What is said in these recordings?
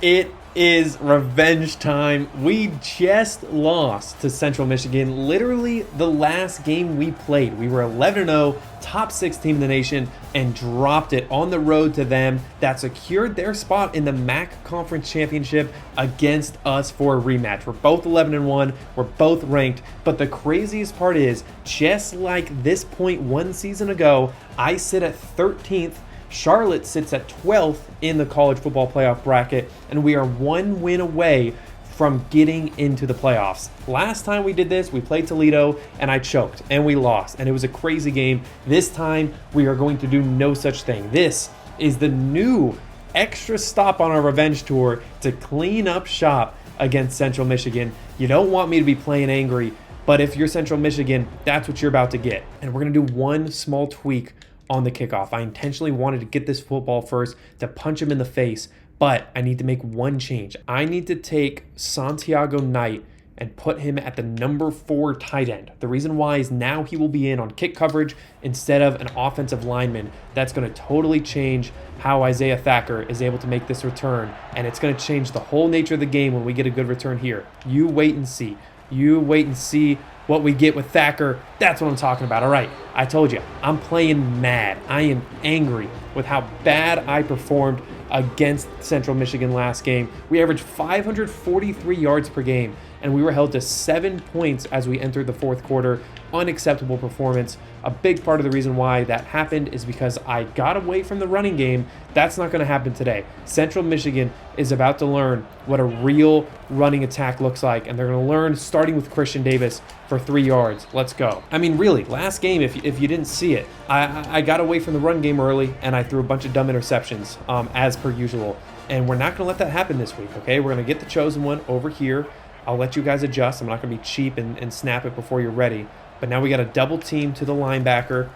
It is revenge time. We just lost to Central Michigan. Literally the last game we played. We were 11-0, top 6 team in the nation, and dropped it on the road to them. That secured their spot in the MAC Conference Championship against us for a rematch. We're both 11-1. We're both ranked. But the craziest part is, just like this point one season ago, I sit at 13th. Charlotte sits at 12th in the college football playoff bracket, and we are one win away from getting into the playoffs. Last time we did this, we played Toledo, and I choked, and we lost, and it was a crazy game. This time, we are going to do no such thing. This is the new extra stop on our revenge tour to clean up shop against Central Michigan. You don't want me to be playing angry, but if you're Central Michigan, that's what you're about to get. And we're going to do one small tweak on the kickoff. I intentionally wanted to get this football first to punch him in the face, but I need to make one change. I need to take Santiago Knight and put him at the number 4 tight end. The reason why is now he will be in on kick coverage instead of an offensive lineman. That's going to totally change how Isaiah Thacker is able to make this return, and it's going to change the whole nature of the game when we get a good return here. You wait and see. You wait and see what we get with Thacker. That's what I'm talking about. All right, I told you, I'm playing mad. I am angry with how bad I performed against Central Michigan last game. We averaged 543 yards per game, and we were held to 7 points as we entered the fourth quarter. Unacceptable performance. A big part of the reason why that happened is because I got away from the running game. That's not going to happen today. Central Michigan is about to learn what a real running attack looks like, and they're going to learn starting with Christian Davis for 3 yards. Let's go. I mean, really, last game, if you didn't see it, I got away from the run game early, and I threw a bunch of dumb interceptions, as per usual. And we're not going to let that happen this week, okay? We're going to get the chosen one over here. I'll let you guys adjust. I'm not going to be cheap and snap it before you're ready. But now we got a double team to the linebacker,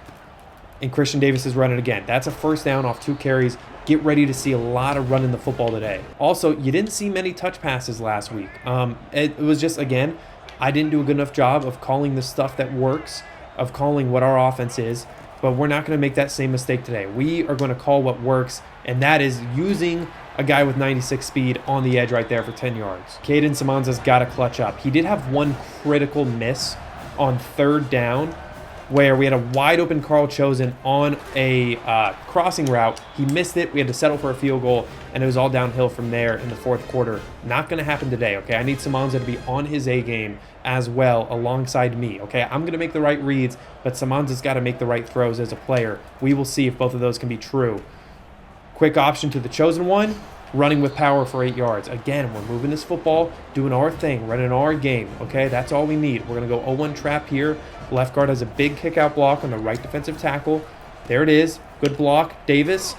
and Christian Davis is running again. That's a first down off 2 carries. Get ready to see a lot of running the football today. Also, you didn't see many touch passes last week. It was just, again, I didn't do a good enough job of calling the stuff that works, of calling what our offense is, but we're not going to make that same mistake today. We are going to call what works, and that is using a guy with 96 speed on the edge right there for 10 yards. Caden Simonza's got to clutch up. He did have one critical miss on 3rd down where we had a wide open Carl Chosen on a crossing route. He missed it. We had to settle for a field goal, and it was all downhill from there in the fourth quarter. Not going to happen today, okay? I need Simonza to be on his A game as well alongside me, okay? I'm going to make the right reads, but Simonza's got to make the right throws as a player. We will see if both of those can be true. Quick option to the chosen one, running with power for 8 yards. Again, we're moving this football, doing our thing, running our game, okay? That's all we need. We're going to go 0-1 trap here. Left guard has a big kick-out block on the right defensive tackle. There it is. Good block. Davis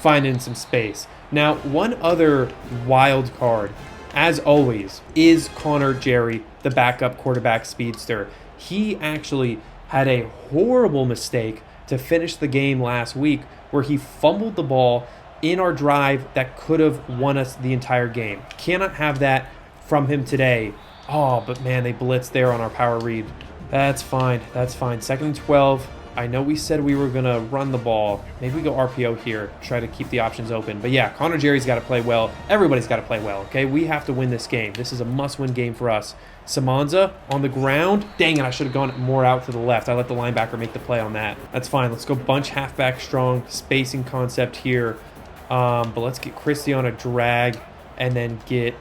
finding some space. Now, one other wild card, as always, is Connor Jerry, the backup quarterback speedster. He actually had a horrible mistake to finish the game last week where he fumbled the ball in our drive that could have won us the entire game. Cannot have that from him today. Oh, but man, they blitzed there on our power read. That's fine. That's fine. 2nd and 12. I know we said we were going to run the ball. Maybe we go RPO here, try to keep the options open. But yeah, Connor Jerry's got to play well. Everybody's got to play well, okay? We have to win this game. This is a must-win game for us. Simonza on the ground. Dang it, I should have gone more out to the left. I let the linebacker make the play on that. That's fine. Let's go bunch halfback strong. Spacing concept here. But let's get Christie on a drag and then get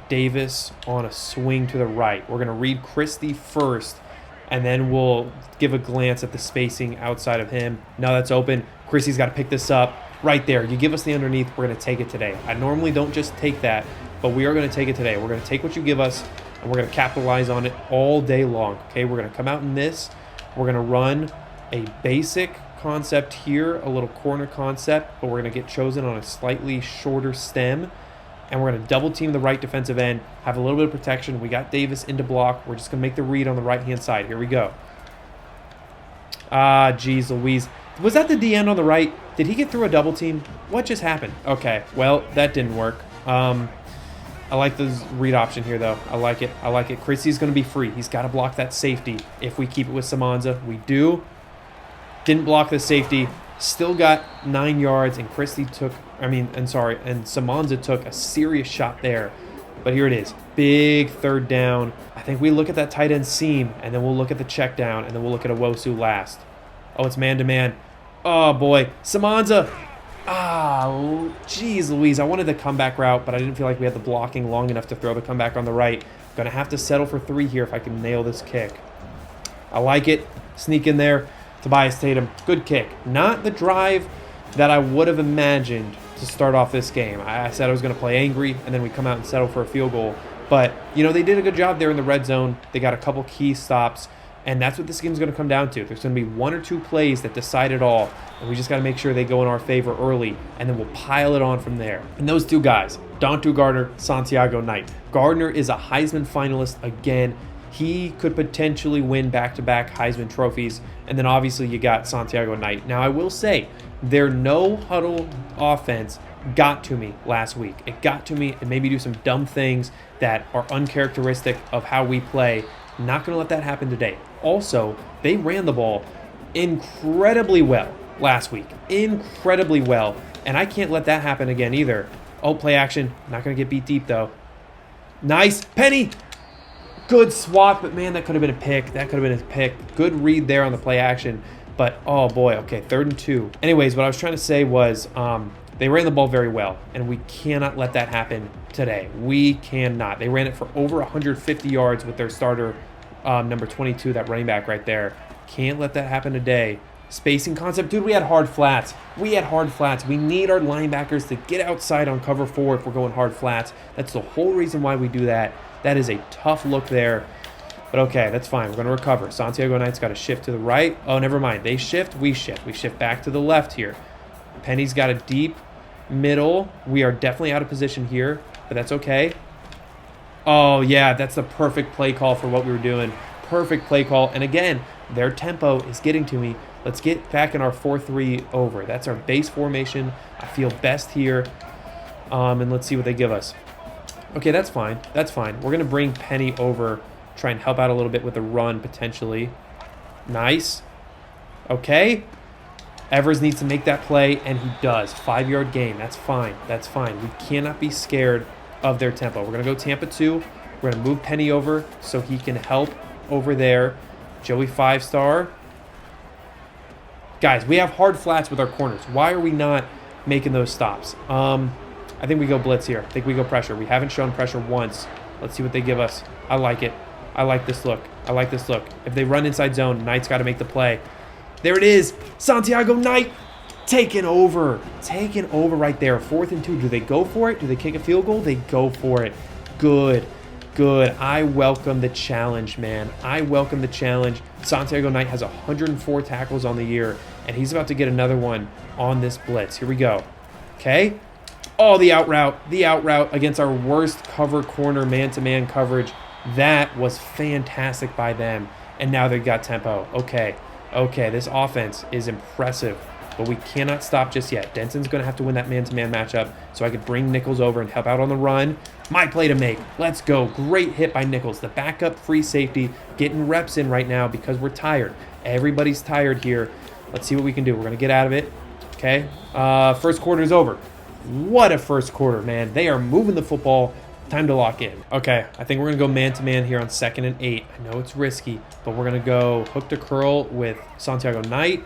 Davis on a swing to the right. We're going to read Christie first, and then we'll give a glance at the spacing outside of him. Now that's open. Christie's got to pick this up right there. You give us the underneath, we're going to take it today. I normally don't just take that, but we are going to take it today. We're going to take what you give us, and we're going to capitalize on it all day long. Okay, we're going to come out in this. We're going to run a basic concept here, a little corner concept, but we're going to get chosen on a slightly shorter stem, and we're going to double team the right defensive end, have a little bit of protection. We got Davis into block. We're just going to make the read on the right-hand side. Here we go. Ah, geez Louise. Was that the D end on the right? Did he get through a double team? What just happened? Okay, well, that didn't work. I like the read option here, though. I like it. I like it. Christie's going to be free. He's got to block that safety if we keep it with Simonza. We do. Didn't block the safety. Still got 9 yards, and and Samanza took a serious shot there. But here it is. Big third down. I think we look at that tight end seam, and then we'll look at the check down, and then we'll look at Owosu last. Oh, it's man-to-man. Oh, boy. Samanza. Jeez Louise. I wanted the comeback route, but I didn't feel like we had the blocking long enough to throw the comeback on the right. Going to have to settle for 3 here if I can nail this kick. I like it. Sneak in there. Tobias Tatum. Good kick. Not the drive that I would have imagined to start off this game. I said I was going to play angry, and then we come out and settle for a field goal. But, they did a good job there in the red zone. They got a couple key stops, and that's what this game's going to come down to. There's going to be 1 or 2 plays that decide it all, and we just got to make sure they go in our favor early, and then we'll pile it on from there. And those 2 guys, Dontu Gardner, Santiago Knight. Gardner is a Heisman finalist again. He could potentially win back-to-back Heisman trophies, and then obviously you got Santiago Knight. Now, I will say, their no-huddle offense got to me last week. It got to me and made me do some dumb things that are uncharacteristic of how we play. Not going to let that happen today. Also, they ran the ball incredibly well last week. Incredibly well. And I can't let that happen again either. Oh, play action. Not going to get beat deep, though. Nice. Penny. Good swat, but man, that could have been a pick. That could have been a pick. Good read there on the play action. But, oh boy, okay, 3rd and 2. Anyways, what I was trying to say was they ran the ball very well, and we cannot let that happen today. We cannot. They ran it for over 150 yards with their starter, number 22, that running back right there. Can't let that happen today. Spacing concept. Dude, we had hard flats. We need our linebackers to get outside on cover 4 if we're going hard flats. That's the whole reason why we do that. That is a tough look there. But okay, that's fine. We're going to recover. Santiago Knight's got to shift to the right. Oh, never mind. They shift. We shift. We shift back to the left here. Penny's got a deep middle. We are definitely out of position here, but that's okay. Oh, yeah, that's the perfect play call for what we were doing. Perfect play call. And again, their tempo is getting to me. Let's get back in our 4-3 over. That's our base formation. I feel best here. And let's see what they give us. Okay, that's fine. That's fine. We're going to bring Penny over, try and help out a little bit with the run, potentially. Nice. Okay. Evers needs to make that play, and he does. 5-yard gain. That's fine. That's fine. We cannot be scared of their tempo. We're going to go Tampa 2. We're going to move Penny over so he can help over there. Joey 5-star. Guys, we have hard flats with our corners. Why are we not making those stops? I think we go blitz here. I think we go pressure. We haven't shown pressure once. Let's see what they give us. I like it. I like this look. I like this look. If they run inside zone, Knight's got to make the play. There it is. Santiago Knight taken over. Taken over right there. 4th and 2. Do they go for it? Do they kick a field goal? They go for it. Good. Good. I welcome the challenge, man. I welcome the challenge. Santiago Knight has 104 tackles on the year, and he's about to get another one on this blitz. Here we go. Okay. Oh, the out route against our worst cover corner man-to-man coverage. That was fantastic by them. And now they've got tempo. Okay, this offense is impressive, but we cannot stop just yet. Denson's going to have to win that man-to-man matchup so I could bring Nichols over and help out on the run. My play to make. Let's go. Great hit by Nichols. The backup free safety getting reps in right now because we're tired. Everybody's tired here. Let's see what we can do. We're going to get out of it. Okay, first quarter is over. What a first quarter, man. They are moving the football. Time to lock in. Okay, I think we're going to go man-to-man here on 2nd and 8. I know it's risky, but we're going to go hook to curl with Santiago Knight.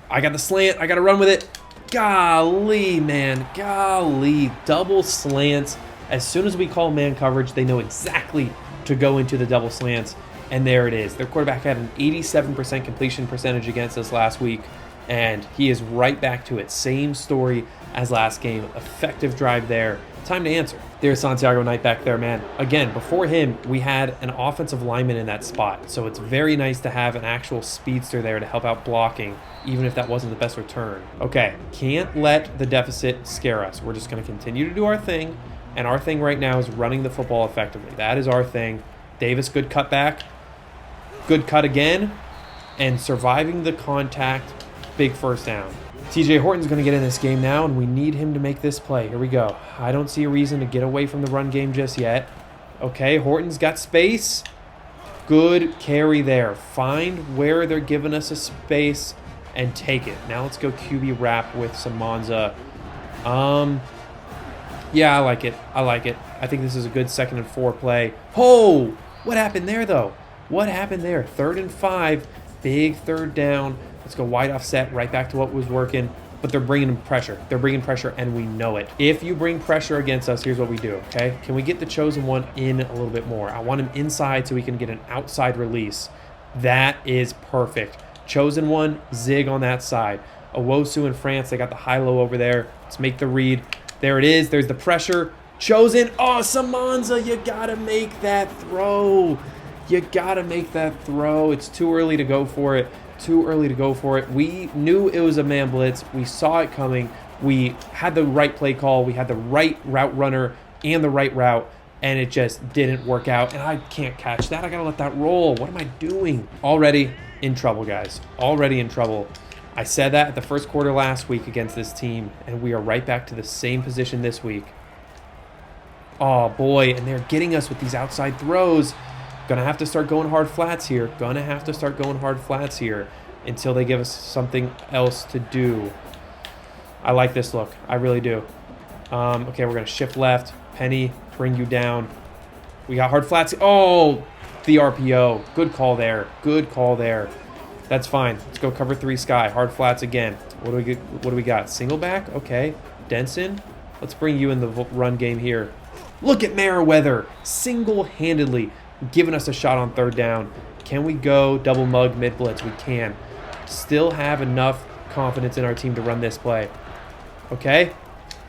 I got the slant. I got to run with it. Golly, man. Golly. Double slants. As soon as we call man coverage, they know exactly to go into the double slants, and there it is. Their quarterback had an 87% completion percentage against us last week, and he is right back to it. Same story as last game. Effective drive there. Time to answer. There's Santiago Knight back there, man. Again, before him, we had an offensive lineman in that spot, so it's very nice to have an actual speedster there to help out blocking, even if that wasn't the best return. Okay, can't let the deficit scare us. We're just going to continue to do our thing, and our thing right now is running the football effectively. That is our thing. Davis, good cutback. Good cut again, and surviving the contact. Big first down. TJ Horton's going to get in this game now, and we need him to make this play. Here we go. I don't see a reason to get away from the run game just yet. Okay, Horton's got space. Good carry there. Find where they're giving us a space and take it. Now let's go QB wrap with Samanza. Yeah, I like it. I like it. I think this is a good 2nd and 4 play. Oh, what happened there, though? What happened there? 3rd and 5, big 3rd down. Let's go wide offset, right back to what was working. But they're bringing pressure. They're bringing pressure, and we know it. If you bring pressure against us, here's what we do, okay? Can we get the chosen one in a little bit more? I want him inside so we can get an outside release. That is perfect. Chosen one, zig on that side. Owosu in France, they got the high-low over there. Let's make the read. There it is. There's the pressure. Chosen. Oh, Samanza, you got to make that throw. You got to make that throw. It's too early to go for it. Too early to go for it. We knew it was a man blitz. We saw it coming. We had the right play call. We had the right route runner and the right route, and it just didn't work out. And I can't catch that. I got to let that roll. What am I doing? Already in trouble, guys. Already in trouble. I said that at the first quarter last week against this team, and we are right back to the same position this week. Oh, boy, and they're getting us with these outside throws. Gonna have to start going hard flats here. Gonna have to start going hard flats here until they give us something else to do. I like this look. I really do. Okay, we're gonna shift left. Penny, bring you down. We got hard flats. Oh, the RPO. Good call there. Good call there. That's fine. Let's go cover 3 sky. Hard flats again. What do we got? Single back? Okay. Denson. Let's bring you in the run game here. Look at Merriweather. Single-handedly giving us a shot on 3rd down. Can we go double mug mid blitz? We can. Still have enough confidence in our team to run this play. Okay.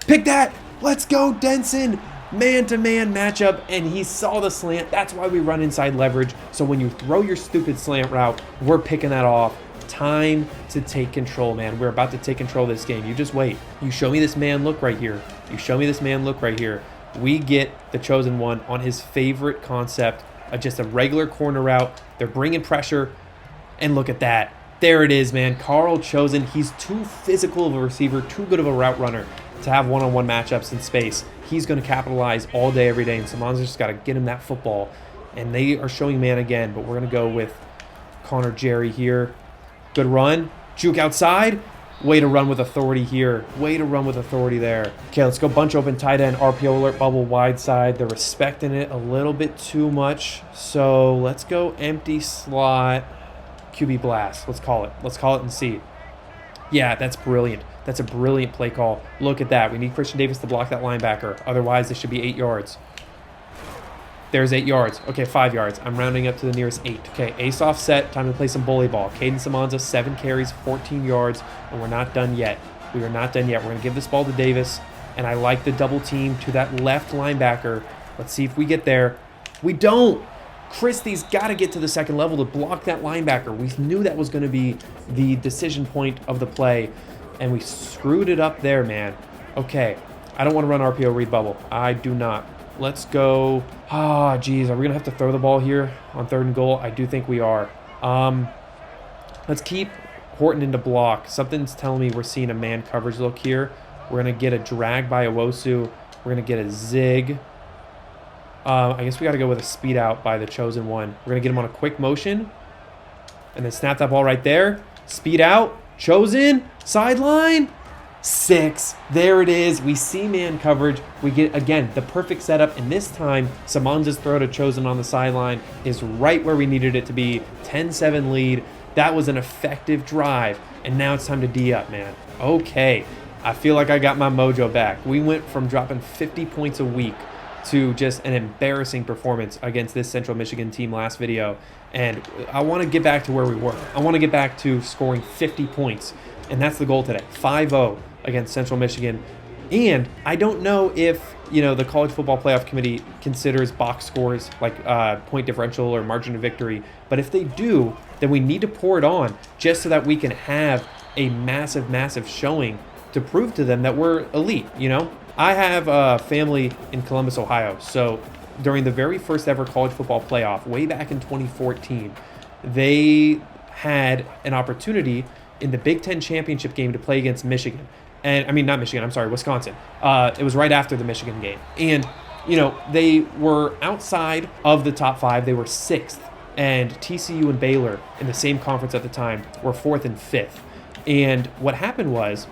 Pick that. Let's go, Denson. Man-to-man matchup, and he saw the slant. That's why we run inside leverage. So when you throw your stupid slant route, we're picking that off. Time to take control, man. We're about to take control of this game. You just wait. You show me this man look right here. You show me this man look right here. We get the chosen one on his favorite concept of just a regular corner route. They're bringing pressure, and look at that. There it is, man. Carl Chosen. He's too physical of a receiver, too good of a route runner to have one-on-one matchups in space. He's going to capitalize all day, every day, and Saman's just got to get him that football. And they are showing man again, but we're going to go with Connor Jerry here. Good run. Juke outside. Way to run with authority here. Way to run with authority there. Okay, let's go bunch open tight end. RPO alert bubble wide side. They're respecting it a little bit too much. So let's go empty slot. QB blast. Let's call it. Let's call it and see. Yeah, that's brilliant. That's a brilliant play call. Look at that. We need Christian Davis to block that linebacker. Otherwise, this should be 8 yards. There's 8 yards. Okay, 5 yards. I'm rounding up to the nearest 8. Okay, ace offset. Time to play some bully ball. Caden Samanza, 7 carries, 14 yards, and we're not done yet. We are not done yet. We're going to give this ball to Davis, and I like the double team to that left linebacker. Let's see if we get there. We don't. Christie's got to get to the second level to block that linebacker. We knew that was going to be the decision point of the play, and we screwed it up there, man. Okay, I don't want to run RPO read bubble. I do not. Let's go. Ah, geez, are we going to have to throw the ball here on 3rd and goal? I do think we are. Let's keep Horton into block. Something's telling me we're seeing a man coverage look here. We're going to get a drag by Owosu. We're going to get a zig. I guess we got to go with a speed out by the chosen one. We're going to get him on a quick motion. And then snap that ball right there. Speed out. Chosen. Sideline. 6. There it is. We see man coverage. We get, again, the perfect setup. And this time, Samanza's throw to Chosen on the sideline is right where we needed it to be. 10-7 lead. That was an effective drive. And now it's time to D up, man. Okay. I feel like I got my mojo back. We went from dropping 50 points a week to just an embarrassing performance against this Central Michigan team last video. And I want to get back to where we were. I want to get back to scoring 50 points. And that's the goal today. 5-0 against Central Michigan. And I don't know if, the College Football Playoff Committee considers box scores like point differential or margin of victory. But if they do, then we need to pour it on just so that we can have a massive, massive showing to prove to them that we're elite, I have a family in Columbus, Ohio. So during the very first ever college football playoff, way back in 2014, they had an opportunity in the Big Ten championship game to play against Michigan. And I mean, not Michigan, I'm sorry, Wisconsin. It was right after the Michigan game. And, they were outside of the top 5. They were 6th. And TCU and Baylor in the same conference at the time were 4th and 5th. And what happened was,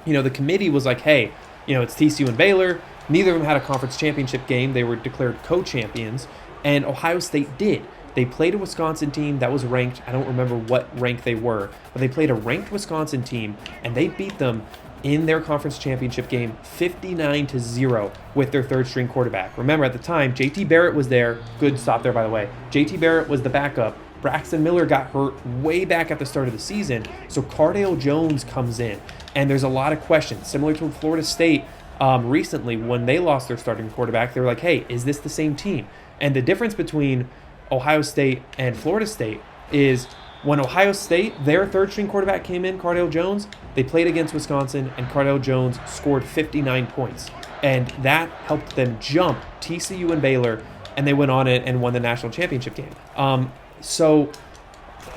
the committee was like, hey, it's TCU and Baylor. Neither of them had a conference championship game. They were declared co-champions, and Ohio State did. They played a Wisconsin team that was ranked. I don't remember what rank they were, but they played a ranked Wisconsin team, and they beat them in their conference championship game 59-0 with their third-string quarterback. Remember, at the time, J.T. Barrett was there. Good stop there, by the way. J.T. Barrett was the backup. Braxton Miller got hurt way back at the start of the season, so Cardale Jones comes in. And there's a lot of questions, similar to Florida State recently when they lost their starting quarterback. They were like, hey, is this the same team? And the difference between Ohio State and Florida State is when Ohio State, their third-string quarterback came in, Cardale Jones, they played against Wisconsin, and Cardale Jones scored 59 points. And that helped them jump TCU and Baylor, and they went on it and won the national championship game. So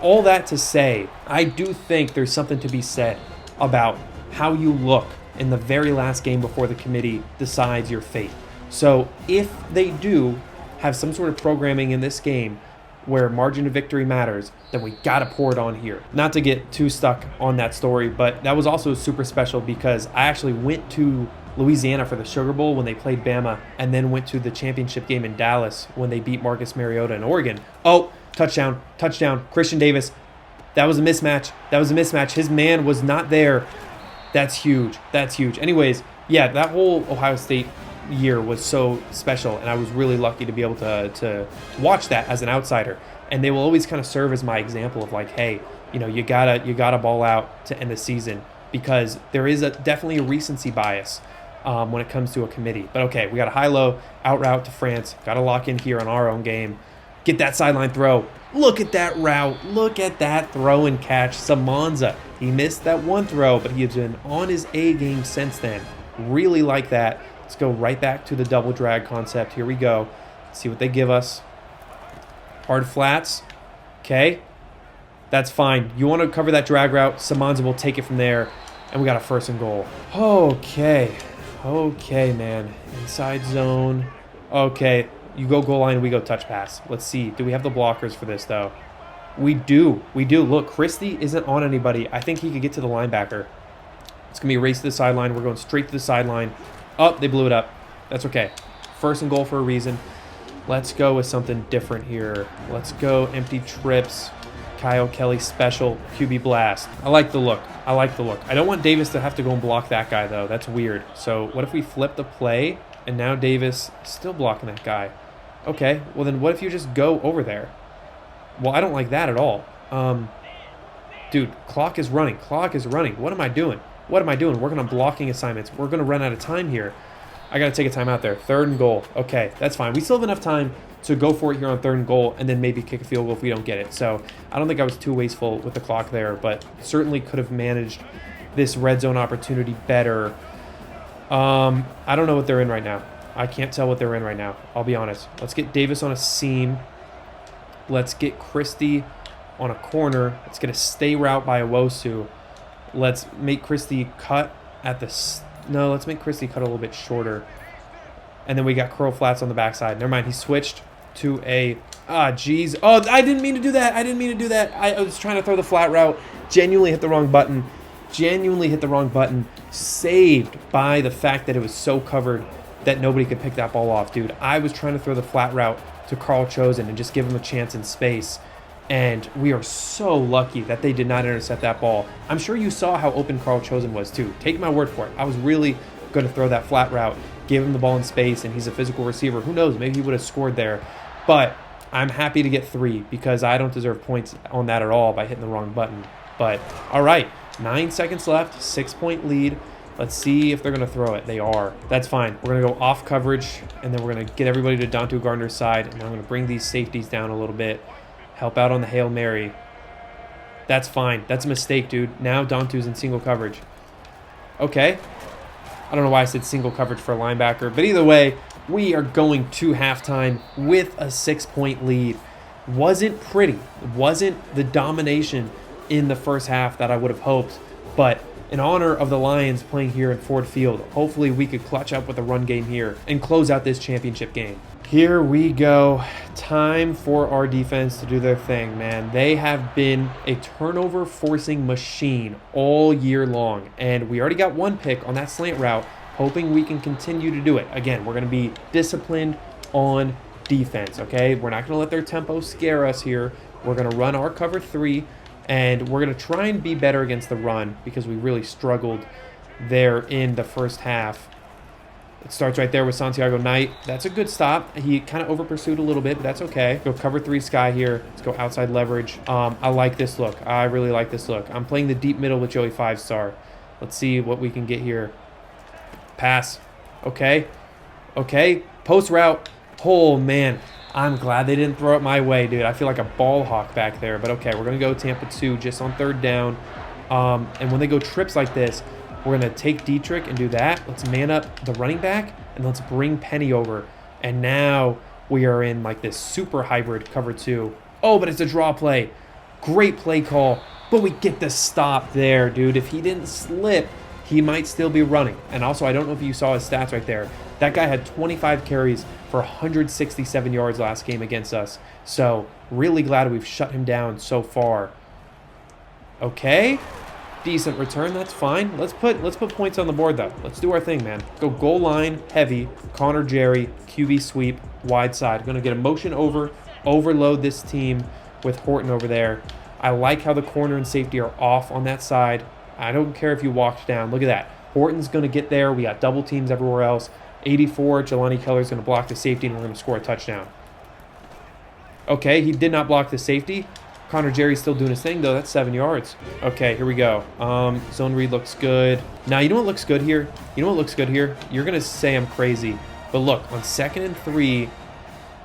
all that to say, I do think there's something to be said about how you look in the very last game before the committee decides your fate. So if they do have some sort of programming in this game where margin of victory matters, then we got to pour it on here. Not to get too stuck on that story, but that was also super special because I actually went to Louisiana for the Sugar Bowl when they played Bama, and then went to the championship game in Dallas when they beat Marcus Mariota in Oregon. Oh, touchdown, Christian Davis. That was a mismatch. His man was not there. That's huge. Anyways, yeah, that whole Ohio State year was so special, and I was really lucky to be able to watch that as an outsider. And they will always kind of serve as my example of like, hey, you gotta ball out to end the season, because there is definitely a recency bias when it comes to a committee. But okay, we got a high-low out route to France. Got to lock in here on our own game. Get that sideline throw. Look at that route. Look at that throw and catch. Samanza. He missed that one throw, but he has been on his A game since then. Really like that. Let's go right back to the double drag concept. Here we go. Let's see what they give us. Hard flats. Okay. That's fine. You want to cover that drag route. Samanza will take it from there. And we got a 1st and goal. Okay, man. Inside zone. Okay. You go goal line, we go touch pass. Let's see. Do we have the blockers for this, though? We do. Look, Christie isn't on anybody. I think he could get to the linebacker. It's going to be a race to the sideline. We're going straight to the sideline. Oh, they blew it up. That's okay. 1st and goal for a reason. Let's go with something different here. Let's go empty trips. Kyle Kelly special. QB blast. I like the look. I don't want Davis to have to go and block that guy, though. That's weird. So what if we flip the play, and now Davis still blocking that guy? Okay, well then what if you just go over there? Well, I don't like that at all. Dude, clock is running. What am I doing? Working on blocking assignments. We're going to run out of time here. I got to take a time out there. 3rd and goal. Okay, that's fine. We still have enough time to go for it here on 3rd and goal, and then maybe kick a field goal if we don't get it. So I don't think I was too wasteful with the clock there, but certainly could have managed this red zone opportunity better. I don't know what they're in right now. I can't tell what they're in right now. I'll be honest. Let's get Davis on a seam. Let's get Christie on a corner. Let's get a stay route by Owosu. Let's make Christie cut at the... No, let's make Christie cut a little bit shorter. And then we got curl flats on the backside. Never mind. He switched to a... Jeez. Oh, I didn't mean to do that. I was trying to throw the flat route. Genuinely hit the wrong button. Saved by the fact that it was so covered that nobody could pick that ball off, dude. I was trying to throw the flat route to Carl Chosen and just give him a chance in space. And we are so lucky that they did not intercept that ball. I'm sure you saw how open Carl Chosen was too. Take my word for it. I was really going to throw that flat route, give him the ball in space, and he's a physical receiver. Who knows? Maybe he would have scored there. But I'm happy to get 3 because I don't deserve points on that at all by hitting the wrong button. But all right, 9 seconds left, 6-point lead. Let's see if they're going to throw it. They are. That's fine. We're going to go off coverage, and then we're going to get everybody to Dontu Gardner's side, and I'm going to bring these safeties down a little bit. Help out on the Hail Mary. That's fine. That's a mistake, dude. Now Dontu's in single coverage. Okay. I don't know why I said single coverage for a linebacker, but either way, we are going to halftime with a 6-point lead. Wasn't pretty. Wasn't the domination in the first half that I would have hoped, but in honor of the Lions playing here in Ford Field. Hopefully we could clutch up with a run game here and close out this championship game. Here we go. Time for our defense to do their thing, man. They have been a turnover forcing machine all year long, and we already got one pick on that slant route, hoping we can continue to do it. Again, we're going to be disciplined on defense, okay? We're not going to let their tempo scare us here. We're going to run our cover 3, and we're going to try and be better against the run because we really struggled there in the first half. It starts right there with Santiago Knight. That's a good stop. He kind of over-pursued a little bit, but that's okay. Go cover 3 sky here. Let's go outside leverage. I like this look. I really like this look. I'm playing the deep middle with Joey 5-star. Let's see what we can get here. Pass. Okay. Okay. Post route. Oh, man. I'm glad they didn't throw it my way, dude. I feel like a ball hawk back there. But okay, we're going to go Tampa 2 just on 3rd down. And when they go trips like this, we're going to take Dietrich and do that. Let's man up the running back, and let's bring Penny over. And now we are in like this super hybrid cover 2. Oh, but it's a draw play. Great play call. But we get the stop there, dude. If he didn't slip, he might still be running. And also, I don't know if you saw his stats right there. That guy had 25 carries for 167 yards last game against us. So really glad we've shut him down so far. Okay. Decent return, that's fine. Let's put points on the board though. Let's do our thing, man. Go goal line, heavy, Connor Jerry, QB sweep, wide side. Gonna get a motion over, overload this team with Horton over there. I like how the corner and safety are off on that side. I don't care if you walked down. Look at that. Horton's gonna get there. We got double teams everywhere else. 84, Jelani Keller's gonna block the safety, and we're gonna score a touchdown. Okay, he did not block the safety. Connor Jerry's still doing his thing, though. That's 7 yards. Okay, here we go. Zone read looks good. Now, you know what looks good here? You know what looks good here? You're going to say I'm crazy. But look, on 2nd and 3,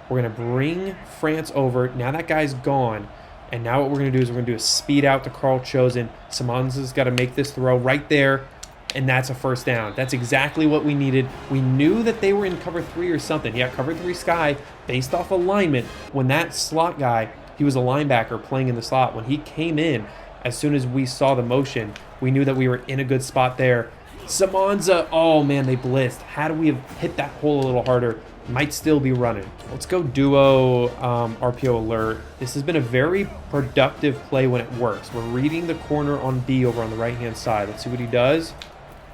we're going to bring France over. Now that guy's gone. And now what we're going to do is we're going to do a speed out to Carl Chosen. Simon's got to make this throw right there. And that's a first down. That's exactly what we needed. We knew that they were in cover 3 or something. Yeah, cover 3 sky based off alignment. When that slot guy... He was a linebacker playing in the slot. When he came in, as soon as we saw the motion, we knew that we were in a good spot there. Simonza, oh man, they blitzed. How do we have hit that hole a little harder? Might still be running. Let's go duo RPO alert. This has been a very productive play when it works. We're reading the corner on B over on the right-hand side. Let's see what he does.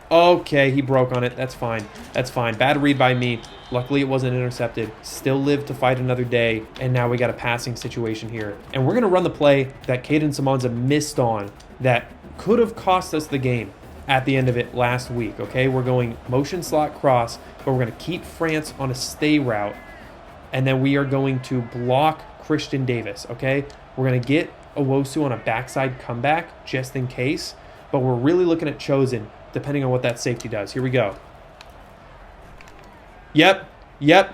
Okay, he broke on it. That's fine. That's fine. Bad read by me. Luckily, it wasn't intercepted. Still live to fight another day. And now we got a passing situation here. And we're going to run the play that Caden Simonza missed on that could have cost us the game at the end of it last week, okay? We're going motion slot cross, but we're going to keep France on a stay route. And then we are going to block Christian Davis, okay? We're going to get Owosu on a backside comeback just in case. But we're really looking at Chosen, depending on what that safety does. Here we go. Yep,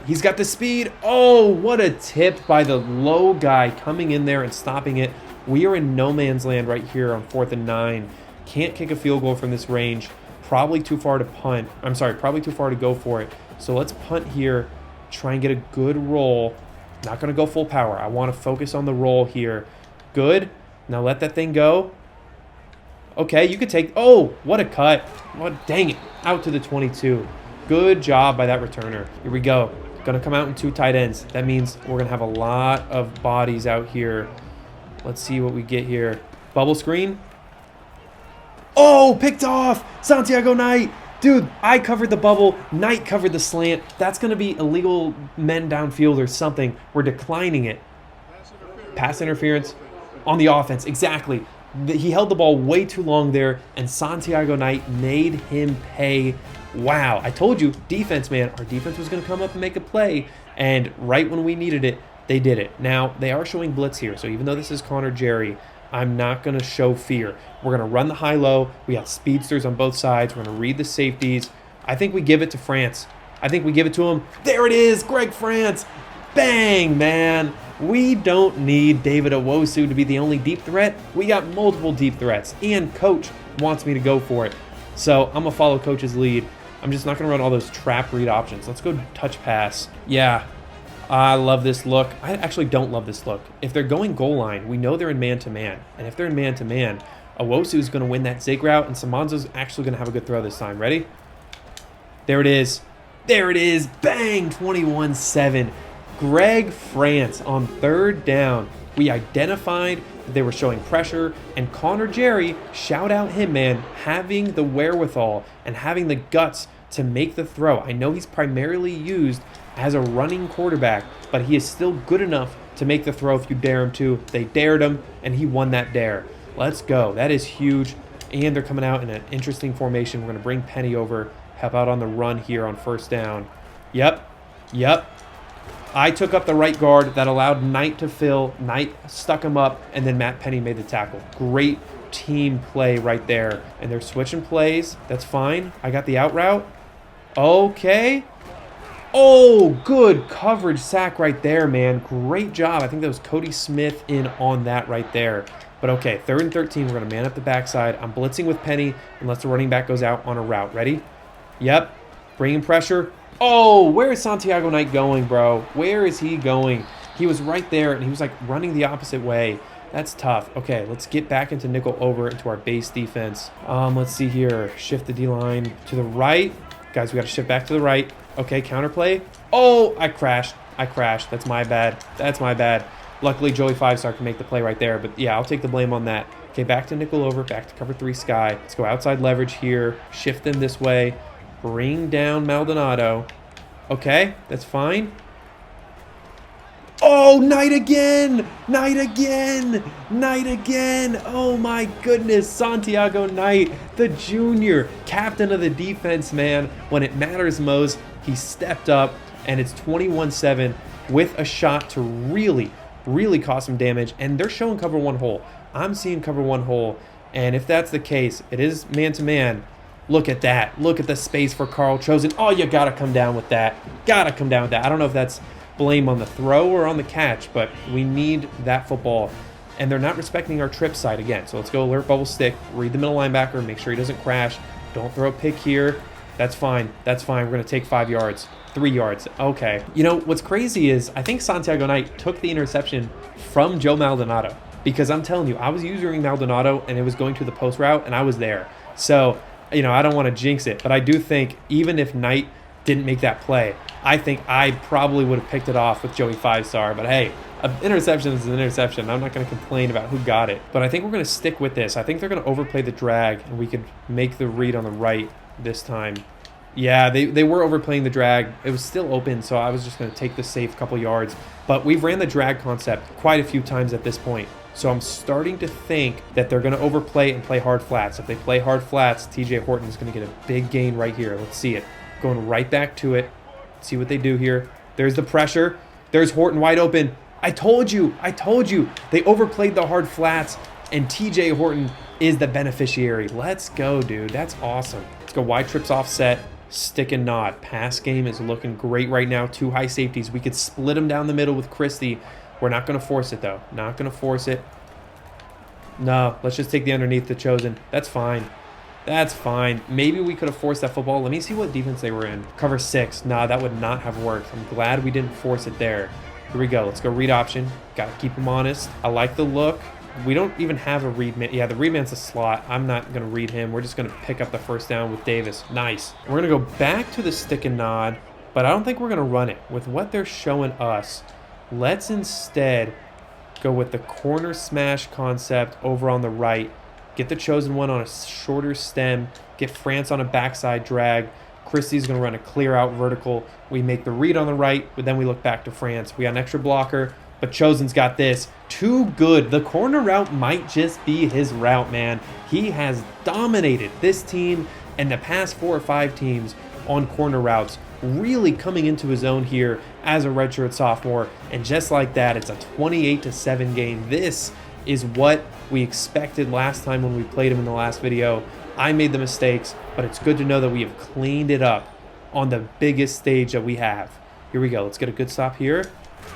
he's got the speed. Oh, what a tip by the low guy coming in there and stopping it. We are in no man's land right here on 4th and 9. Can't kick a field goal from this range. Probably too far to punt. I'm sorry, probably too far to go for it. So let's punt here, try and get a good roll. Not going to go full power. I want to focus on the roll here. Good. Now let that thing go. Okay, you could take... Oh, what a cut. What? Dang it. Out to the 22. Good job by that returner. Here we go. Going to come out in 2 tight ends. That means we're going to have a lot of bodies out here. Let's see what we get here. Bubble screen. Oh, picked off. Santiago Knight. Dude, I covered the bubble. Knight covered the slant. That's going to be illegal men downfield or something. We're declining it. Pass interference on the offense. Exactly. He held the ball way too long there, and Santiago Knight made him pay. Wow, I told you, defense, man. Our defense was going to come up and make a play, and right when we needed it, they did it. Now, they are showing blitz here, so even though this is Connor Jerry, I'm not going to show fear. We're going to run the high-low. We got speedsters on both sides. We're going to read the safeties. I think we give it to France. I think we give it to him. There it is, Greg France. Bang, man. We don't need David Owosu to be the only deep threat. We got multiple deep threats, and Coach wants me to go for it. So I'm going to follow Coach's lead. I'm just not going to run all those trap read options. Let's go touch pass. Yeah, I love this look. I actually don't love this look. If they're going goal line, we know they're in man-to-man. And if they're in man-to-man, Owosu's going to win that zig route, and Samanzo's actually going to have a good throw this time. Ready? There it is. There it is. Bang! 21-7. Greg France on 3rd down. We identified that they were showing pressure, and Connor Jerry, shout out him, man, having the wherewithal and having the guts to make the throw. I know he's primarily used as a running quarterback, but he is still good enough to make the throw if you dare him to. They dared him, and he won that dare. Let's go. That is huge, and they're coming out in an interesting formation. We're going to bring Penny over, help out on the run here on 1st down. Yep. I took up the right guard. That allowed Knight to fill. Knight stuck him up, and then Matt Penny made the tackle. Great team play right there. And they're switching plays. That's fine. I got the out route. Okay. Oh, good coverage sack right there, man. Great job. I think that was Cody Smith in on that right there. But okay, 3rd and 13. We're going to man up the backside. I'm blitzing with Penny unless the running back goes out on a route. Ready? Yep. Bringing pressure. Oh, where is Santiago Knight going, bro? Where is he going? He was right there, and he was like running the opposite way. That's tough. Okay, let's get back into nickel over into our base defense. Let's see here. Shift the D-line to the right. Guys, we got to shift back to the right. Okay, counterplay. Oh, I crashed. That's my bad. Luckily, Joey 5-star can make the play right there. But yeah, I'll take the blame on that. Okay, back to nickel over, back to cover 3 sky. Let's go outside leverage here. Shift them this way. Bring down Maldonado. Okay, that's fine. Oh, Knight again! Oh my goodness, Santiago Knight, the junior, captain of the defense, man. When it matters most, he stepped up, and it's 21-7 with a shot to really cause some damage, and they're showing cover 1 hole. I'm seeing cover 1 hole, and if that's the case, it is man-to-man. Look at that. Look at the space for Carl Chosen. Oh, you got to come down with that. I don't know if that's blame on the throw or on the catch, but we need that football. And they're not respecting our trip side again. So let's go alert bubble stick, read the middle linebacker, make sure he doesn't crash. Don't throw a pick here. That's fine. We're going to take 5 yards. 3 yards. Okay. You know, what's crazy is I think Santiago Knight took the interception from Joe Maldonado, because I'm telling you, I was using Maldonado and it was going to the post route and I was there. So, you know, I don't want to jinx it, but I do think even if Knight didn't make that play, I think I probably would have picked it off with Joey 5-star. But hey, an interception is an interception. I'm not going to complain about who got it. But I think we're going to stick with this. I think they're going to overplay the drag, and we could make the read on the right this time. Yeah, they were overplaying the drag. It was still open, so I was just going to take the safe couple yards. But we've ran the drag concept quite a few times at this point. So I'm starting to think that they're going to overplay and play hard flats. If they play hard flats, TJ Horton is going to get a big gain right here. Let's see it. Going right back to it. See what they do here. There's the pressure. There's Horton wide open. I told you. They overplayed the hard flats, and TJ Horton is the beneficiary. Let's go, dude. That's awesome. Let's go wide trips offset. Stick and nod. Pass game is looking great right now. 2 high safeties. We could split them down the middle with Christie. We're not going to force it, though. Not going to force it. No, let's just take the underneath the Chosen. That's fine. Maybe we could have forced that football. Let me see what defense they were in. Cover 6. Nah, that would not have worked. I'm glad we didn't force it there. Here we go. Let's go read option. Got to keep them honest. I like the look. We don't even have a read man. Yeah, the read man's a slot. I'm not going to read him. We're just going to pick up the 1st down with Davis. Nice. We're going to go back to the stick and nod, but I don't think we're going to run it. With what they're showing us, let's instead go with the corner smash concept over on the right. Get the Chosen one on a shorter stem. Get France on a backside drag. Christie's going to run a clear out vertical. We make the read on the right, but then we look back to France. We got an extra blocker, but Chosen's got this. Too good. The corner route might just be his route, man. He has dominated this team and the past 4 or 5 teams on corner routes, really coming into his own here as a redshirt sophomore. And just like that, it's a 28-7 game. This is what we expected last time when we played him in the last video. I made the mistakes, but it's good to know that we have cleaned it up on the biggest stage that we have. Here we go. Let's get a good stop here.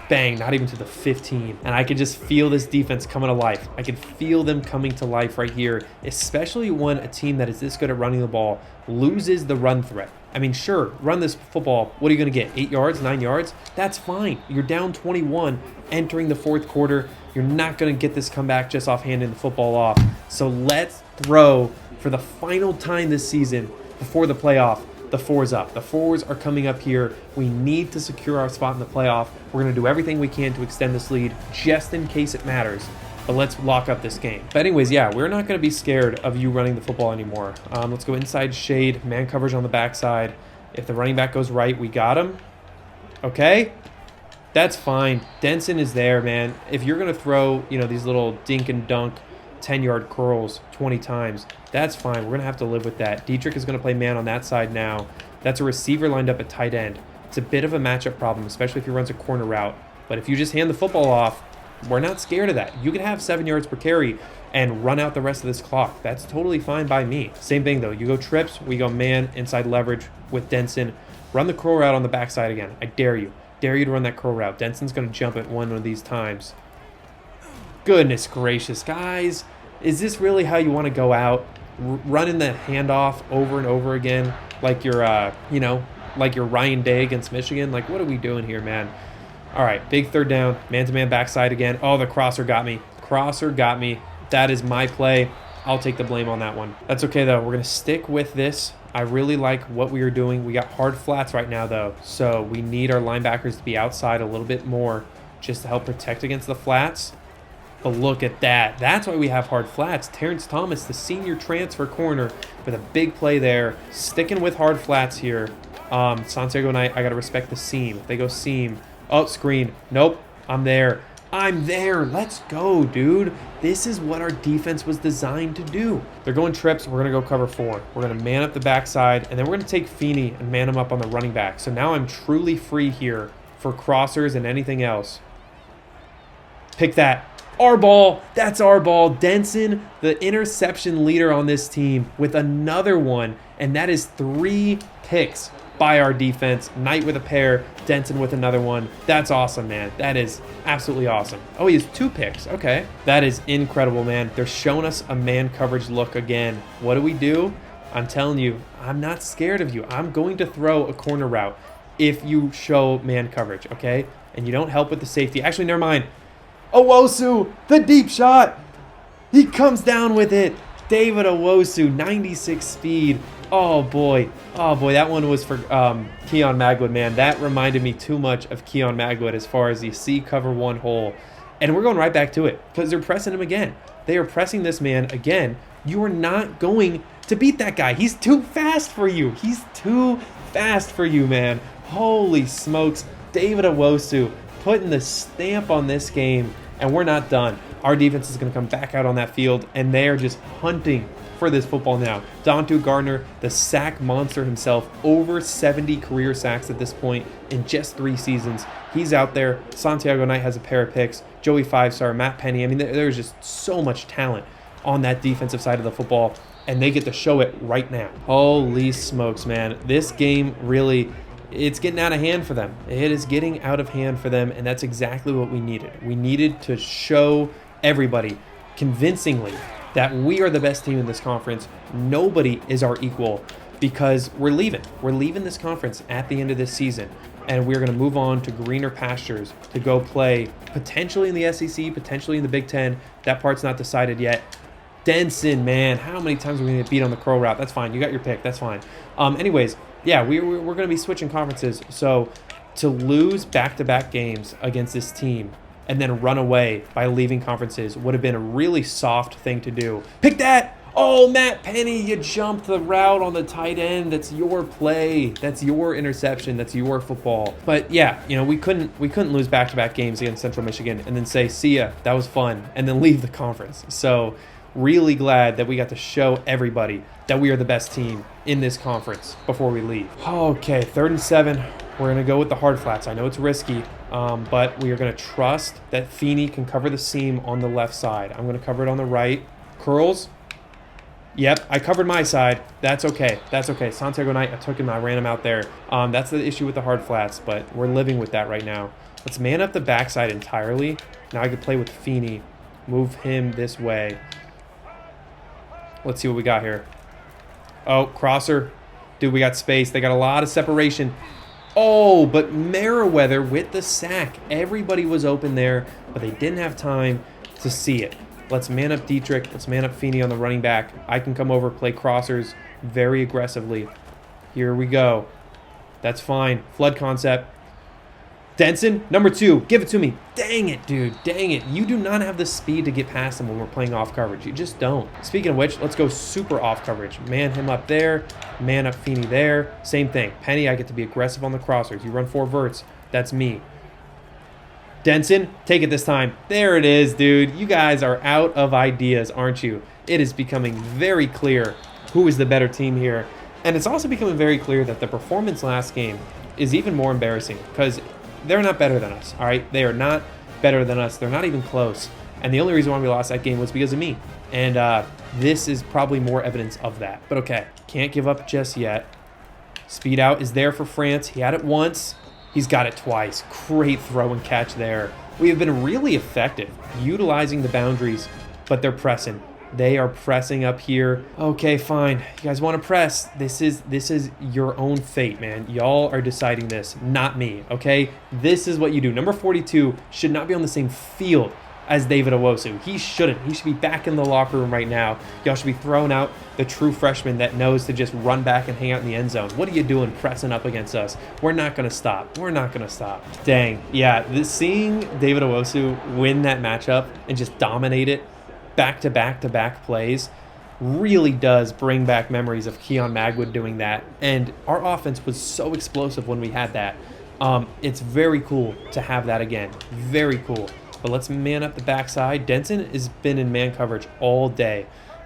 Bang, not even to the 15. And I could just feel this defense coming to life. I could feel them coming to life right here, especially when a team that is this good at running the ball loses the run threat. I mean, sure, run this football. What are you going to get? 8 yards, 9 yards? That's fine. You're down 21 entering the fourth quarter. You're not going to get this comeback just off handing the football off. So let's throw for the final time this season before the playoff. The fours up. The fours are coming up here. We need to secure our spot in the playoff. We're going to do everything we can to extend this lead just in case it matters. But let's lock up this game. But anyways, yeah, we're not going to be scared of you running the football anymore. Let's go inside shade, man coverage on the backside. If the running back goes right, we got him. Okay. That's fine. Denson is there, man. If you're going to throw, these little dink and dunk 10-yard curls 20 times, that's fine. We're going to have to live with that. Dietrich is going to play man on that side now. That's a receiver lined up at tight end. It's a bit of a matchup problem, especially if he runs a corner route. But if you just hand the football off, we're not scared of that. You can have 7 yards per carry and run out the rest of this clock. That's totally fine by me. Same thing, though. You go trips, we go man, inside leverage with Denson. Run the curl route on the backside again. I dare you. Dare you to run that curl route. Denson's going to jump at one of these times. Goodness gracious, guys. Is this really how you want to go out? Running the handoff over and over again like you're, like you're Ryan Day against Michigan? Like, what are we doing here, man? All right, big third down. Man-to-man backside again. Oh, the crosser got me. Crosser got me. That is my play. I'll take the blame on that one. That's okay, though. We're going to stick with this. I really like what we are doing. We got hard flats right now, though, so we need our linebackers to be outside a little bit more just to help protect against the flats. But look at that. That's why we have hard flats. Terrence Thomas, the senior transfer corner, with a big play there. Sticking with hard flats here. Santiago Knight, I got to respect the seam. If they go seam. Oh, screen. Nope. I'm there. I'm there. Let's go, dude. This is what our defense was designed to do. They're going trips. We're going to go cover 4. We're going to man up the backside, and then we're going to take Feeney and man him up on the running back. So now I'm truly free here for crossers and anything else. Pick that. Our ball. That's our ball. Denson, the interception leader on this team, with another one, and that is 3 picks by our defense. Knight with a pair, Denson with another one. That's awesome, man. That is absolutely awesome. Oh, he has 2 picks. Okay. That is incredible, man. They're showing us a man coverage look again. What do? I'm telling you, I'm not scared of you. I'm going to throw a corner route if you show man coverage, okay? And you don't help with the safety. Actually, never mind. Owosu, the deep shot. He comes down with it. David Owosu, 96 speed. Oh boy, that one was for Keon Magwood, man. That reminded me too much of Keon Magwood as far as the C cover 1 hole. And we're going right back to it because they're pressing him again. They are pressing this man again. You are not going to beat that guy. He's too fast for you. He's too fast for you, man. Holy smokes. David Owosu putting the stamp on this game, and we're not done. Our defense is going to come back out on that field, and they are just hunting for this football now. Dontu Gardner, the sack monster himself, over 70 career sacks at this point in just 3 seasons. He's out there. Santiago Knight has a pair of picks. Joey 5-star, Matt Penny. I mean, there's just so much talent on that defensive side of the football, and they get to show it right now. Holy smokes, man. This game really, it's getting out of hand for them. It is getting out of hand for them, and that's exactly what we needed. We needed to show everybody convincingly that we are the best team in this conference. Nobody is our equal because we're leaving. We're leaving this conference at the end of this season, and we're going to move on to greener pastures to go play potentially in the SEC, potentially in the Big Ten. That part's not decided yet. Denson, man, how many times are we going to get beat on the curl route? That's fine. You got your pick. That's fine. Anyways, yeah, we're going to be switching conferences. So to lose back-to-back games against this team and then run away by leaving conferences would have been a really soft thing to do. Pick that! Oh, Matt Penny, you jumped the route on the tight end. That's your play. That's your interception. That's your football. But yeah, we couldn't lose back-to-back games against Central Michigan and then say, see ya, that was fun, and then leave the conference. So really glad that we got to show everybody that we are the best team in this conference before we leave. Okay, 3rd and 7. We're going to go with the hard flats. I know it's risky, but we are going to trust that Feeney can cover the seam on the left side. I'm going to cover it on the right. Curls. Yep, I covered my side. That's okay. That's okay. Santiago Knight, I took him. I ran him out there. That's the issue with the hard flats, but we're living with that right now. Let's man up the backside entirely. Now I can play with Feeney. Move him this way. Let's see what we got here. Oh, crosser. Dude, we got space. They got a lot of separation. Oh, but Meriwether with the sack. Everybody was open there, but they didn't have time to see it. Let's man up Dietrich. Let's man up Feeney on the running back. I can come over, play crossers very aggressively. Here we go. That's fine. Flood concept. Denson, number 2. Give it to me. Dang it, dude. Dang it. You do not have the speed to get past him when we're playing off coverage. You just don't. Speaking of which, let's go super off coverage. Man him up there. Man up Feeney there. Same thing. Penny, I get to be aggressive on the crossers. You run 4 verts. That's me. Denson, take it this time. There it is, dude. You guys are out of ideas, aren't you? It is becoming very clear who is the better team here. And it's also becoming very clear that the performance last game is even more embarrassing because they're not better than us, all right? They are not better than us. They're not even close. And the only reason why we lost that game was because of me. And this is probably more evidence of that. But okay, can't give up just yet. Speed out is there for France. He had it once. He's got it twice. Great throw and catch there. We have been really effective utilizing the boundaries, but they're pressing. They are pressing up here. Okay, fine. You guys want to press. This is your own fate, man. Y'all are deciding this, not me, okay? This is what you do. Number 42 should not be on the same field as David Owosu. He shouldn't. He should be back in the locker room right now. Y'all should be throwing out the true freshman that knows to just run back and hang out in the end zone. What are you doing pressing up against us? We're not going to stop. We're not going to stop. Dang. Yeah, seeing David Owosu win that matchup and just dominate it back-to-back-to-back plays really does bring back memories of Keon Magwood doing that. And our offense was so explosive when we had that. It's very cool to have that again. Very cool. But let's man up the backside. Denson has been in man coverage all day,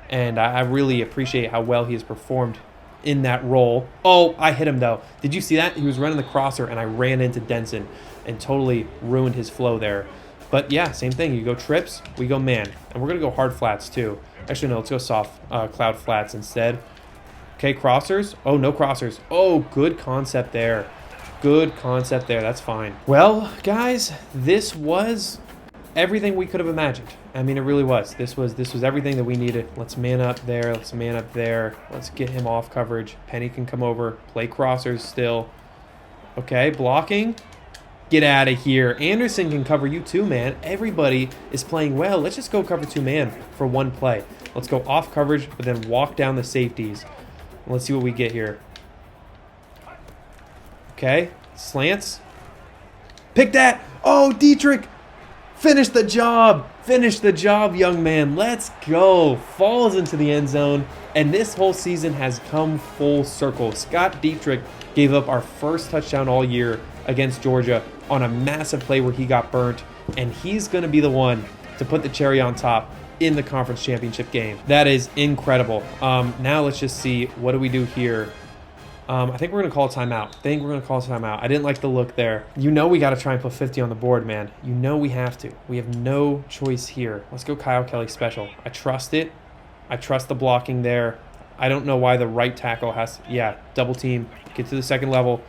and I really appreciate how well he has performed in that role. Oh, I hit him, though. Did you see that? He was running the crosser, and I ran into Denson and totally ruined his flow there. But, yeah, same thing. You go trips, we go man. And we're going to go hard flats, too. Actually, no, let's go soft cloud flats instead. Okay, crossers. Oh, no crossers. Oh, good concept there. Good concept there. That's fine. Well, guys, this was everything we could have imagined. I mean, it really was. This was everything that we needed. Let's man up there. Let's man up there. Let's get him off coverage. Penny can come over. Play crossers still. Okay, blocking. Get out of here. Anderson can cover you too, man. Everybody is playing well. Let's just go cover 2 man for one play. Let's go off coverage, but then walk down the safeties. Let's see what we get here. Okay, slants. Pick that. Oh, Dietrich. Finish the job. Finish the job, young man. Let's go. Falls into the end zone. And this whole season has come full circle. Scott Dietrich gave up our first touchdown all year against Georgia on a massive play where he got burnt. And he's going to be the one to put the cherry on top in the conference championship game. That is incredible. Now let's just see. What do we do here? I think we're going to call a timeout. I didn't like the look there. You know we got to try and put 50 on the board, man. You know we have to. We have no choice here. Let's go Kyle Kelly special. I trust it. I trust the blocking there. I don't know why the right tackle has to, yeah, double team. Get to the second level.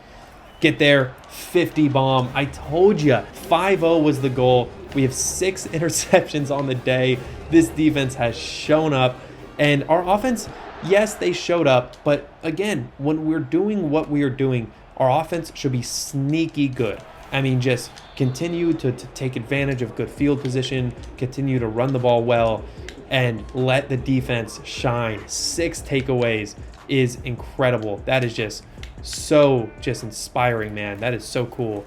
Get there. 50 bomb. I told you. 5-0 was the goal. We have 6 interceptions on the day. This defense has shown up. And our offense, yes, they showed up, but again, when we're doing what we are doing, our offense should be sneaky good. I mean, just continue to take advantage of good field position, continue to run the ball well, and let the defense shine. 6 takeaways is incredible. That is just so inspiring, man. That is so cool.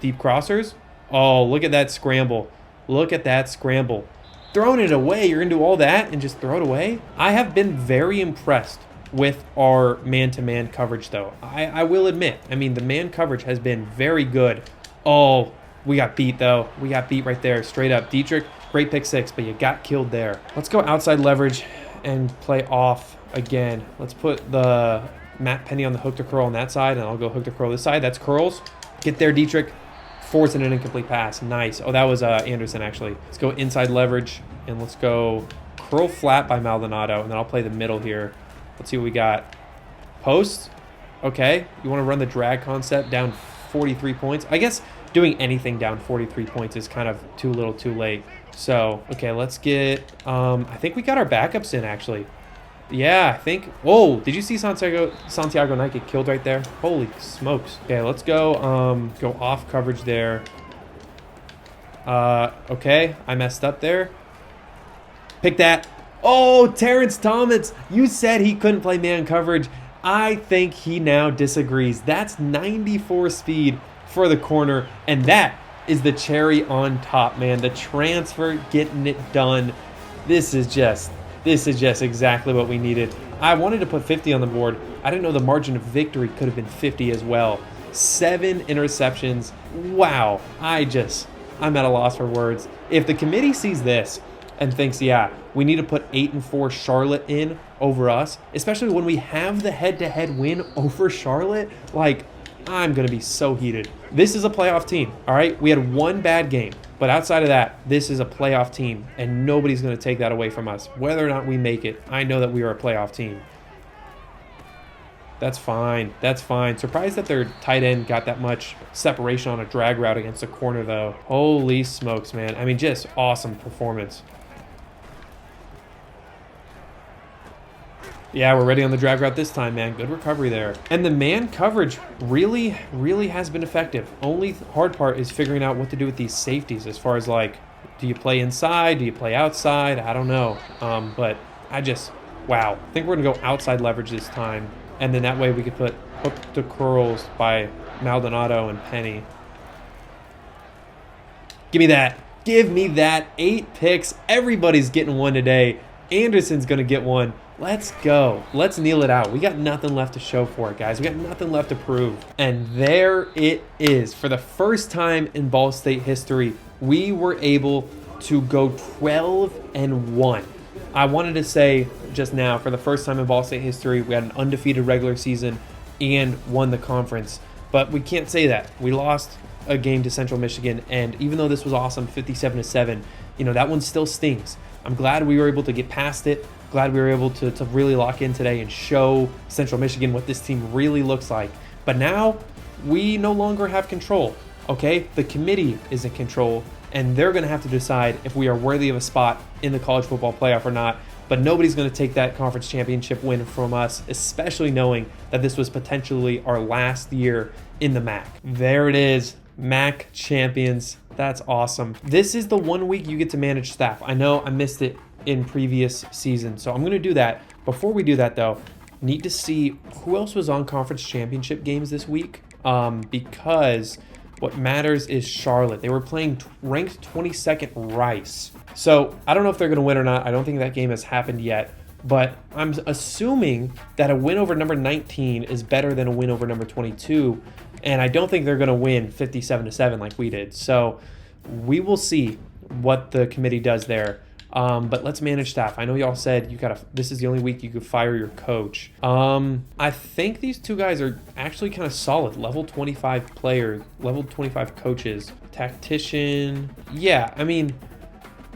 Deep crossers. Oh, look at that scramble. Look at that scramble. Throwing it away, you're going to do all that and just throw it away? I have been very impressed with our man-to-man coverage, though. I will admit, I mean, the man coverage has been very good. Oh, we got beat, though. We got beat right there, straight up. Dietrich, great pick 6, but you got killed there. Let's go outside leverage and play off again. Let's put the Matt Penny on the hook to curl on that side, and I'll go hook to curl this side. That's curls. Get there, Dietrich. Forcing an incomplete pass. Nice. Oh, that was Anderson, actually. Let's go inside leverage, and let's go curl flat by Maldonado, and then I'll play the middle here. Let's see what we got. Post. Okay. You want to run the drag concept down 43 points? I guess doing anything down 43 points is kind of too little too late. So, okay, let's get... I think we got our backups in, actually. Yeah, I think... Whoa, did you see Santiago Knight get killed right there? Holy smokes. Okay, let's go go off coverage there. Okay, I messed up there. Pick that. Oh, Terrence Thomas, you said he couldn't play man coverage. I think he now disagrees. That's 94 speed for the corner, and that is the cherry on top, man. The transfer getting it done. This is just exactly what we needed. I wanted to put 50 on the board. I didn't know the margin of victory could have been 50 as well. 7 interceptions. Wow. I'm at a loss for words. If the committee sees this and thinks, yeah, we need to put 8-4 Charlotte in over us, especially when we have the head-to-head win over Charlotte, like, I'm going to be so heated. This is a playoff team, all right? We had one bad game, but outside of that, this is a playoff team, and nobody's going to take that away from us. Whether or not we make it, I know that we are a playoff team. That's fine. That's fine. Surprised that their tight end got that much separation on a drag route against a corner, though. Holy smokes, man. I mean, just awesome performance. Yeah, we're ready on the drag route this time, man. Good recovery there. And the man coverage really has been effective. Only hard part is figuring out what to do with these safeties as far as, like, do you play inside? Do you play outside? I don't know. But wow. I think we're going to go outside leverage this time. And then that way we could put hook to curls by Maldonado and Penny. Give me that. Give me that. 8 picks. Everybody's getting one today. Anderson's going to get one. Let's go. Let's kneel it out. We got nothing left to show for it, guys. We got nothing left to prove. And there it is. For the first time in Ball State history, we were able to go 12-1. I wanted to say just now, for the first time in Ball State history, we had an undefeated regular season and won the conference. But we can't say that. We lost a game to Central Michigan, and even though this was awesome, 57-7, you know, that one still stings. I'm glad we were able to get past it. Glad we were able to really lock in today and show Central Michigan what this team really looks like. But now we no longer have control, okay? The committee is in control, and they're going to have to decide if we are worthy of a spot in the college football playoff or not. But nobody's going to take that conference championship win from us, especially knowing that this was potentially our last year in the MAC. There it is, MAC champions. That's awesome. This is the 1 week you get to manage staff. I know I missed it in previous seasons, so I'm going to do that. Before we do that, though, need to see who else was on conference championship games this week, because what matters is Charlotte. They were playing ranked 22nd Rice. So I don't know if they're going to win or not. I don't think that game has happened yet, but I'm assuming that a win over number 19 is better than a win over number 22, and I don't think they're going to win 57-7 like we did. So we will see what the committee does there. But let's manage staff. I know y'all said this is the only week you could fire your coach. I think these two guys are actually kind of solid. Level 25 players, level 25 coaches, tactician. Yeah, I mean,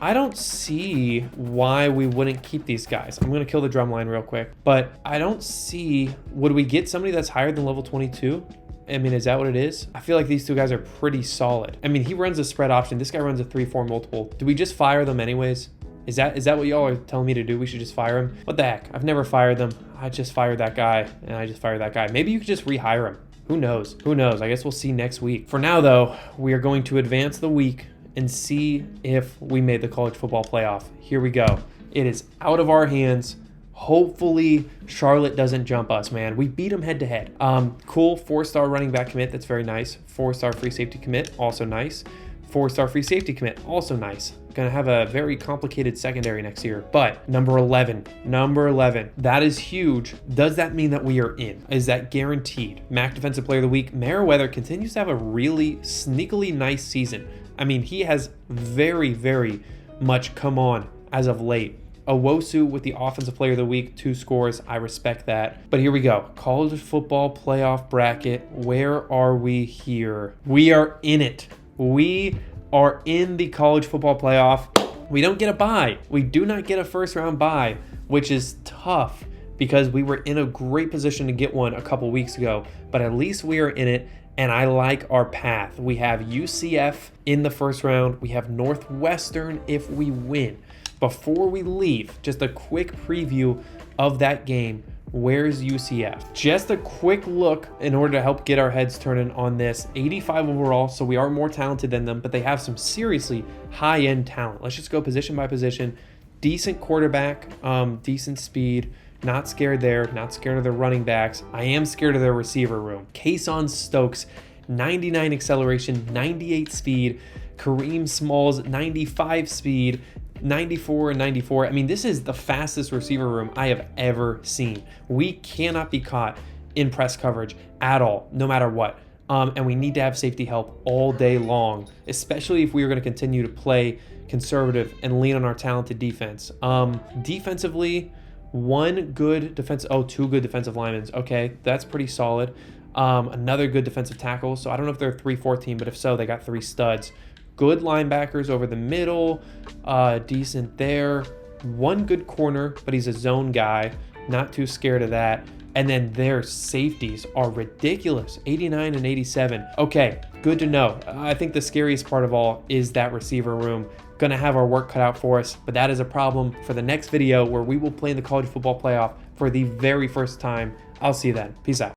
I don't see why we wouldn't keep these guys. I'm going to kill the drum line real quick, but I don't see, would we get somebody that's higher than level 22? I mean, is that what it is? I feel like these two guys are pretty solid. I mean, he runs a spread option. This guy runs a 3-4 multiple. Do we just fire them anyways? Is that what y'all are telling me to do? We should just fire him? What the heck? I've never fired them. I just fired that guy, and I just fired that guy. Maybe you could just rehire him. Who knows? Who knows? I guess we'll see next week. For now, though, we are going to advance the week and see if we made the college football playoff. Here we go. It is out of our hands. Hopefully, Charlotte doesn't jump us, man. We beat them head-to-head. Cool 4-star running back commit. That's very nice. 4-star free safety commit. Also nice. 4-star free safety commit. Also nice. Going to have a very complicated secondary next year. But number 11, that is huge. Does that mean that we are in? Is that guaranteed? MAC Defensive Player of the Week, Meriwether continues to have a really sneakily nice season. I mean, he has very much come on as of late. Owosu with the Offensive Player of the Week, 2 scores. I respect that. But here we go. College football playoff bracket. Where are we here? We are in it. We are in the college football playoff. we don't get a bye. We do not get a first round bye, which is tough because we were in a great position to get one a couple weeks ago, but at least we are in it. And I like our path. We have UCF in the first round. We have Northwestern if we win. Before we leave, just a quick preview of that game. Where's UCF? Just a quick look in order to help get our heads turning on this. 85 overall, so we are more talented than them, but they have some seriously high-end talent. Let's just go position by position. Decent quarterback, decent speed. Not scared there, not scared of their running backs. I am scared of their receiver room. Kason Stokes, 99 acceleration, 98 speed. Kareem Smalls, 95 speed, 94 and 94. I mean, this is the fastest receiver room I have ever seen. We cannot be caught in press coverage at all, no matter what. And we need to have safety help all day long, especially if we are going to continue to play conservative and lean on our talented defense. Defensively, two good defensive linemen. Okay, that's pretty solid. Another good defensive tackle. So I don't know if they're a 3-4 team, but if so, they got 3 studs. Good linebackers over the middle, decent there. One good corner, but he's a zone guy. Not too scared of that. And then their safeties are ridiculous, 89 and 87. Okay, good to know. I think the scariest part of all is that receiver room. Gonna have our work cut out for us, but that is a problem for the next video where we will play in the college football playoff for the very first time. I'll see you then. Peace out.